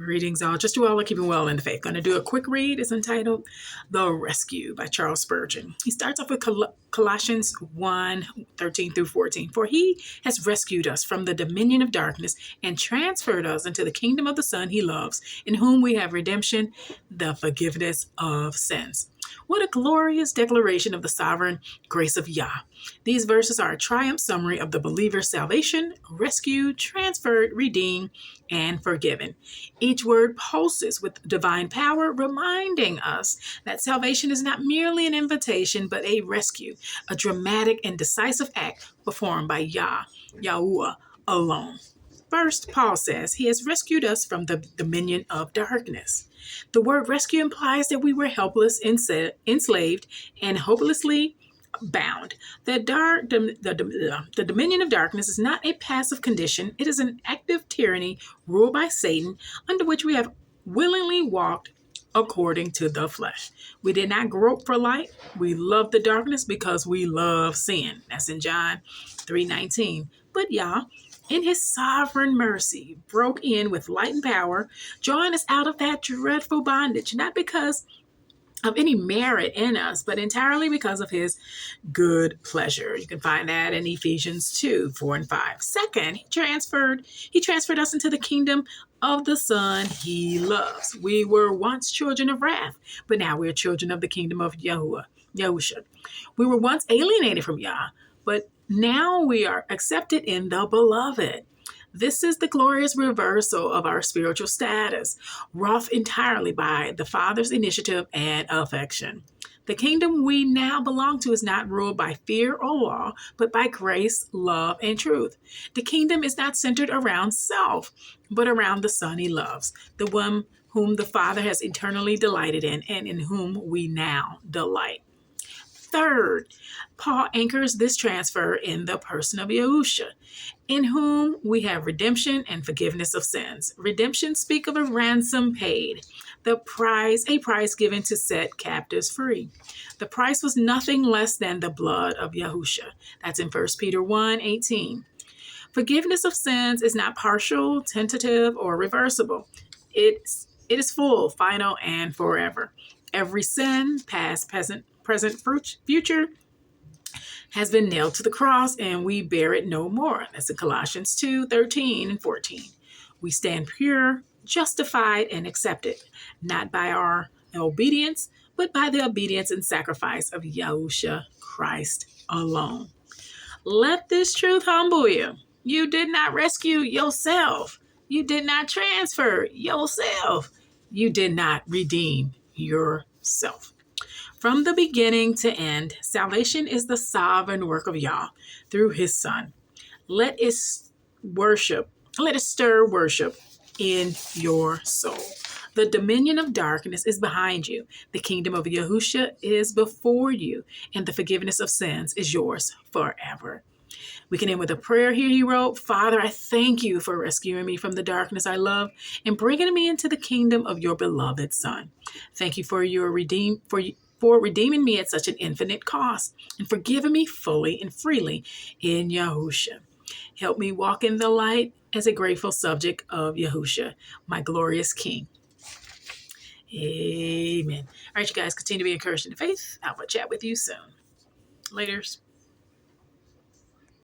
Greetings, all. Just you all are keeping well in the faith. Going to do a quick read. It's entitled The Rescue by Charles Spurgeon. He starts off with Colossians 1:13 through 14. For he has rescued us from the dominion of darkness and transferred us into the kingdom of the Son he loves, in whom we have redemption, the forgiveness of sins. What a glorious declaration of the sovereign grace of Yah. These verses are a triumph summary of the believer's salvation, rescued, transferred, redeemed, and forgiven. Each word pulses with divine power, reminding us that salvation is not merely an invitation, but a rescue, a dramatic and decisive act performed by Yahuwah alone. First, Paul says he has rescued us from the dominion of darkness. The word rescue implies that we were helpless, enslaved, and hopelessly bound. The dominion of darkness is not a passive condition. It is an active tyranny ruled by Satan, under which we have willingly walked according to the flesh. We did not grope for light. We love the darkness because we love sin. That's in John 3:19. But Yah, in his sovereign mercy, broke in with light and power, drawing us out of that dreadful bondage, not because of any merit in us, but entirely because of his good pleasure. You can find that in Ephesians 2:4-5. Second, he transferred us into the kingdom of the Son he loves. We were once children of wrath, but now we're children of the kingdom of Yahusha. We were once alienated from Yah, but now we are accepted in the beloved. This is the glorious reversal of our spiritual status, wrought entirely by the Father's initiative and affection. The kingdom we now belong to is not ruled by fear or law, but by grace, love, and truth. The kingdom is not centered around self, but around the Son he loves, the one whom the Father has eternally delighted in and in whom we now delight. Third, Paul anchors this transfer in the person of Yahusha, in whom we have redemption and forgiveness of sins. Redemption speaks of a ransom paid, a price given to set captives free. The price was nothing less than the blood of Yahusha. That's in 1 Peter 1:18. Forgiveness of sins is not partial, tentative, or reversible. It is full, final, and forever. Every sin, past, present, future, has been nailed to the cross, and we bear it no more. That's in Colossians 2:13-14. We stand pure, justified, and accepted, not by our obedience, but by the obedience and sacrifice of Yahusha Christ alone. Let this truth humble you. You did not rescue yourself. You did not transfer yourself. You did not redeem yourself. From the beginning to end, salvation is the sovereign work of Yah through his Son. Let it stir worship in your soul. The dominion of darkness is behind you. The kingdom of Yahusha is before you, and the forgiveness of sins is yours forever. We can end with a prayer here. He wrote, Father, I thank you for rescuing me from the darkness I love and bringing me into the kingdom of your beloved Son. Thank you for redeeming me at such an infinite cost and forgiving me fully and freely in Yahusha. Help me walk in the light as a grateful subject of Yahusha, my glorious King. Amen. All right, you guys, continue to be encouraged in the faith. I will chat with you soon. Laters.